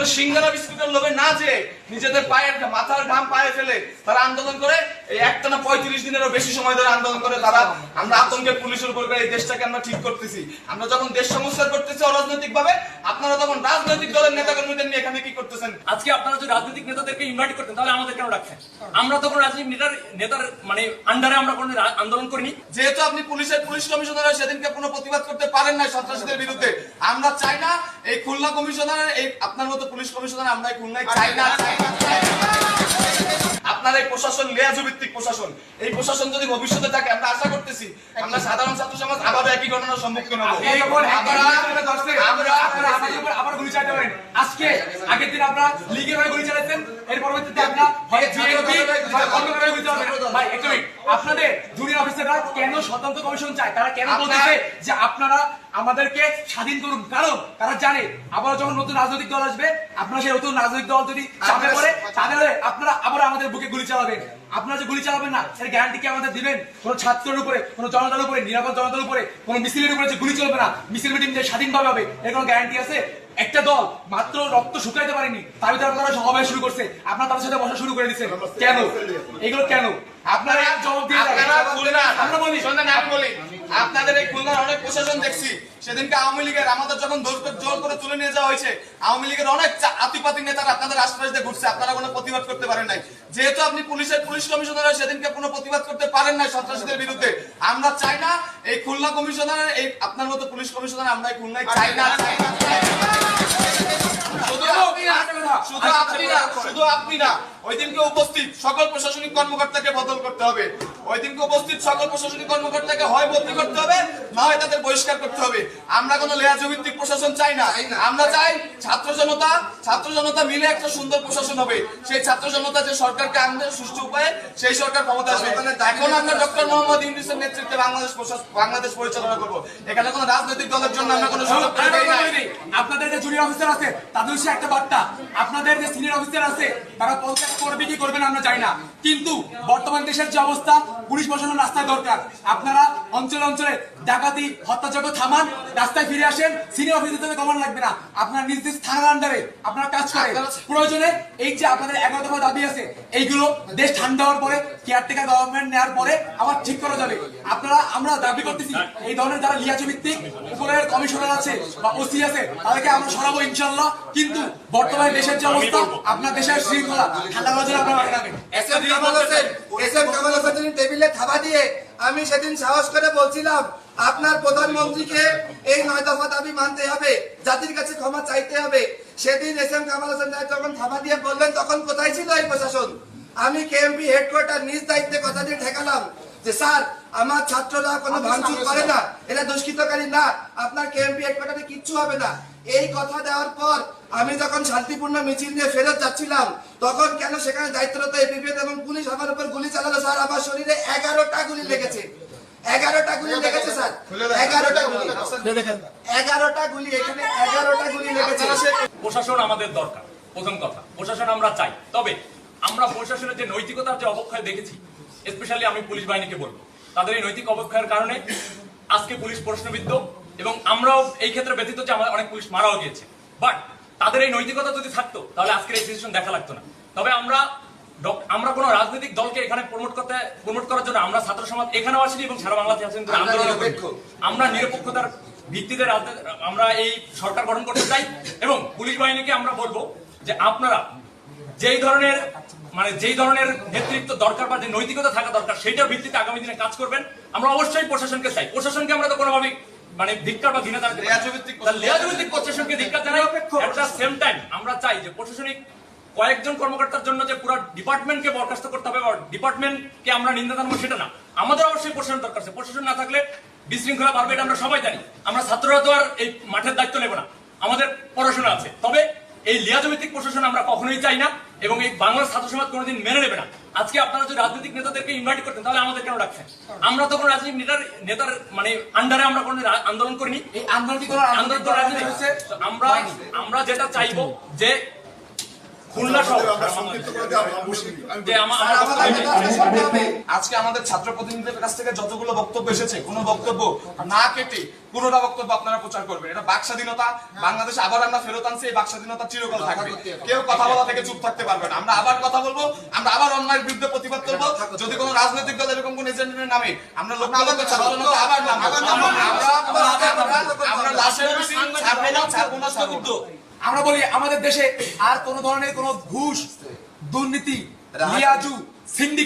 কোনো সিঙ্গারা বিস্কুটের লোভে না যে নিজেদের পায়ের মাথার ঘাম পায়ে ফেলে তারা আন্দোলন করে এই একটানা 35 দিনেরও বেশি সময় ধরে আন্দোলন করে তারা আমরা আতঙ্কে পুলিশের উপর করে এই দেশটাকে আমরা ঠিক করতেছি। আমরা যখন দেশ সংস্কার করতেছি অরাজনৈতিক ভাবে, আপনারা তখন রাজনৈতিক দলের নেতা কর্মীদের নিয়ে এখানে কি করতেছেন? আজকে আপনারা যদি রাজনৈতিক নেতাদেরকে ইনভাইট করতেন তাহলে আমাদের কেন রাখছেন? আমরা তো কোনো রাজনৈতিক নেতার মানে আন্ডারে আমরা কোনো আন্দোলন করিনি। যেহেতু আপনি পুলিশ কমিশনার সেদিনকে কোনো প্রতিবাদ করতে পারেন না সন্ত্রাসীদের বিরুদ্ধে, আমরা চাই না এই খুলনা কমিশনারের এই আপনার মতো পুলিশ কমিশনার আমরা খুলনায় চাই না। আপনার এই প্রশাসন লেয়াজু ভিত্তিক প্রশাসন, এই প্রশাসন যদি ভবিষ্যতে থাকে আমরা আশা করতেছি আমরা সাধারণ ছাত্র সমাজ আবার একই ঘটনার সম্মুখীন হব। আবার গুলি চালাতে পারেন। আজকে আগের দিন আপনারা লীগের হয়ে গুলি চালাতেন, এর পরবর্তীতে আপনারা হয় বিএনপি হয় অন্য কারণে গুলি চালাবেন। ভাই একটু আপনাদের জুনিয়র অফিসাররা কেন স্বতন্ত্র কমিশন চায়? তারা কেন বলতেছে যে আপনারা আমাদেরকে স্বাধীন করুন? কারণ তারা জানে আবার যখন নতুন রাজনৈতিক দল আসবে, আপনারা সেই নতুন রাজনৈতিক দল যদি চাপে পড়ে তাহলে আপনারা আবার আমাদের বুকে গুলি চালাবেন। আপনারা যে গুলি চালাবেন না এর গ্যারান্টি কি আমাদের দিবেন? কোন ছাত্রের উপরে, কোন জনতার উপরে, নিরাপদ জনতার উপরে, কোন মিছিলের উপরে যে গুলি চলবে না, মিছিল মিটিং যে স্বাধীনভাবে হবে, এর কোন গ্যারান্টি আছে? একটা দল মাত্র রক্ত শুকাইতে পারেনি, তার ভিতরে আপনারা সমাবেশ শুরু করছে, আপনারা তাদের সাথে বসা শুরু করে দিচ্ছেন কেন? এগুলো কেন? আপনারা জবাব দিয়ে আমরা বলি আপনাদের এই খুলনার অনেক প্রশাসন দেখছি, সেদিনকে আওয়ামী লীগের আমাদের যখন জোর করে তুলে নিয়ে যাওয়া হয়েছে, আওয়ামী লীগের অনেক আতিপাতি নেতারা আপনাদের আশপাশ দিয়ে ঘুরছে, আপনারা কোনো প্রতিবাদ করতে পারেন নাই। যেহেতু আপনি পুলিশ কমিশনার সেদিনকে কোনো প্রতিবাদ করতে পারেন নাই সন্ত্রাসীদের বিরুদ্ধে, আমরা চাই না এই খুলনা কমিশনারের এই আপনার মতো পুলিশ কমিশনার আমরা খুলনায় চাই না। শুধু আপনি না, ওই দিনকে উপস্থিত সকল প্রশাসনিক কর্মকর্তাকে বদল করতে হবে। ওই দিনকে উপস্থিত সকল প্রশাসনিক কর্মকর্তাকে হয় বদলি করতে হবে, না হয় তাদের বহিষ্কার করতে হবে। আমরা কোনো লেয়াজু ভিত্তিক প্রশাসন চাই না। আমরা চাই ছাত্র জনতা মিলে একটা সুন্দর প্রশাসন হবে। সেই ছাত্র জনতা যে সরকারকে আনবে সুষ্ঠু উপায়ে, সেই সরকার ক্ষমতা আসবে। এখন আমরা ডক্টর মোহাম্মদ ইউনূসের নেতৃত্বে বাংলাদেশ পরিচালনা করব। এখানে কোনো রাজনৈতিক দলের জন্য আমরা কোনো সুযোগ দেই না। আপনাদের যে জুনিয়র অফিসার আছে তাদের সে একটা বার্তা, আপনাদের যে সিনিয়র অফিসার আছে তারা পদত্যাগ করবে কি করবে না আমরা জানি না, কিন্তু বর্তমান দেশের যে অবস্থা পুলিশ প্রশাসন রাস্তায় দরকার। আপনারা অঞ্চলে অঞ্চলে ডাকাতি হত্যাযজ্ঞ থামান, রাস্তায় ফিরে আসেন, সিনিয়র অফিসারদের কমান লাগবে না, আপনারা নিজ নিজ থানার আন্ডারে আপনারা কাজ করেন। প্রয়োজনে এই যে আপনাদের 11 দফা দাবি আছে এইগুলো দেশ ঠান্ডা হওয়ার পরে, কেয়ারটেকার গভর্নমেন্ট নেওয়ার পরে আবার ঠিক করা যাবে। আমরা দাবি করতেছি এই ধরনের যারা লিয়াজু ভিত্তিক উপরের কমিশনার আছে বা ওসি আছে তাদেরকে আমরা সরাবো ইনশাল্লাহ। কিন্তু বর্তমানে দেশের যে অবস্থা, আপনার দেশের শৃঙ্খলা ঠান্ডা করার জন্য আপনারা রাখবেন। এসএম কামাল হোসেন টেবিলে থাবা দিয়ে আমি সেদিন সাহস করে বলছিলাম আপনার প্রধানমন্ত্রীকে এই 9 দফা দাবি মানতে হবে, জাতির কাছে ক্ষমা চাইতে হবে। সেদিন এসএম কামাল হোসেন যখন থাবা দিয়ে বললেন তখন কোথায় ছিল এই প্রশাসন? আমি কেএমপি হেডকোয়ার্টার নিজ দায়িত্বে কথা দিয়ে ঠেকালাম যে স্যার আমার ছাত্ররা কোনো ভাঙচুর করে না, এরা দুষ্কৃতকারী না, আপনার কেএমপি হেডকোয়ার্টারে কিচ্ছু হবে না। এই কথা দেওয়ার পর আমি যখন শান্তিপূর্ণ মিছিল নিয়ে ফেরত যাচ্ছিলাম তখন কেন সেখানে দায়িত্বরত এপিবিএন এবং পুলিশ আমার উপর গুলি চালালো? স্যার আমার শরীরে 11টা গুলি লেগেছে, 11টা গুলি লেগেছে স্যার, 11টা গুলি, 11টা গুলি, এখানে 11টা গুলি লেগেছে। প্রশাসন আমাদের দরকার, প্রথম কথা প্রশাসন আমরা চাই। তবে আমরা প্রশাসনের যে নৈতিকতার যে অবক্ষয় দেখেছি, স্পেশালি আমি পুলিশ বাহিনীকে বলবো, তাদের এই নৈতিক অবক্ষয়ের কারণে আজকে পুলিশ প্রশ্নবিদ্ধ, এবং আমরাও এই ক্ষেত্রে ব্যতীত যে আমাদের অনেক পুলিশ মারাও গিয়েছে। বাট তাদের এই নৈতিকতা যদি থাকতো তাহলে আজকের এই সিচুয়েশন দেখা লাগতো না। তবে আমরা কোনো রাজনৈতিক দলকে এখানে প্রমোট করার জন্য আমরা ছাত্র সমাজ এখানেও আসিনি এবং সারা বাংলাদেশে আছেন আন্দোলন। আমরা নিরপেক্ষতার ভিত্তিতে আমরা এই সরকার গঠন করতে চাই, এবং পুলিশ বাহিনীকে আমরা বলবো যে আপনারা যেই ধরনের নেতৃত্ব দরকার বা যে নৈতিকতা থাকা দরকার সেটার ভিত্তিতে আগামী দিনে কাজ করবেন। আমরা অবশ্যই প্রশাসনকে চাই, প্রশাসনকে আমরা তো কোনোভাবেই ধিক্কার বা ঘৃণা জানাতে লেয়াজভিত্তিক প্রশাসনকে ধিক্কার জানাই। এট দ্য সেম টাইম আমরা চাই যে প্রশাসনিক কয়েকজন কর্মকর্তার জন্য যে পুরো ডিপার্টমেন্টকে বরখাস্ত করতে হবে বা ডিপার্টমেন্টকে আমরা নিন্দা জানাবো সেটা না। আমাদের অবশ্যই প্রশাসন দরকার আছে, প্রশাসন না থাকলে বিশৃঙ্খলা বাড়বে, এটা আমরা সবাই জানি। আমরা ছাত্ররা তো আর এই মাঠের দায়িত্ব নেব না, আমাদের পড়াশোনা আছে। তবে এই লিয়াজভিত্তিক প্রশাসন আমরা কখনোই চাই না, এবং এই বাংলার ছাত্র সমাজ কোনোদিন মেনে নেবে না। আজকে আপনারা যদি রাজনৈতিক নেতাদেরকে ইনভাইট করতেন তাহলে আমাদের কেন রাখছেন? আমরা তো কোনো রাজনৈতিক নেতার মানে আন্ডারে আমরা কোনো আন্দোলন করিনি। এই আন্দোলন কি কোনো আমরা যেটা চাইবো যে খুলনা সহ আমরা সংক্ষিপ্ত করে দেওয়া মুশকিল। যে স্যার, আমাদের নেতা আজকে শুনতে হবে। আজকে আমাদের ছাত্র প্রতিনিধিদের কাছ থেকে যতগুলো বক্তব্য এসেছে কোনো বক্তব্য না কেটে পুরোটা বক্তব্য আপনারা প্রচার করবেন। এটা বাক স্বাধীনতা, বাংলাদেশে আবার আমরা ফেরত আনছি, এই বাক স্বাধীনতা চিরকাল থাকবে। কেউ কথা বলা থেকে চুপ থাকতে পারবে না। আমরা আবার কথা বলবো, আমরা আবার অন্যায়ের বিরুদ্ধে প্রতিবাদ করবো। যদি কোনো রাজনৈতিক দল এরকম কোন এজেন্ডের নামে আমরা লক্ষ্য ছাত্রজনতা আবার নামবো। আমরা লাশের মিছিল ছাড়বো না, ছাড়বো না, ছাড়বো না। আমরা বলি আমাদের দেশে আর কোন ধরনের কোন ঘুষ, দুর্নীতি, লিয়াজু, সিন্ডিকেট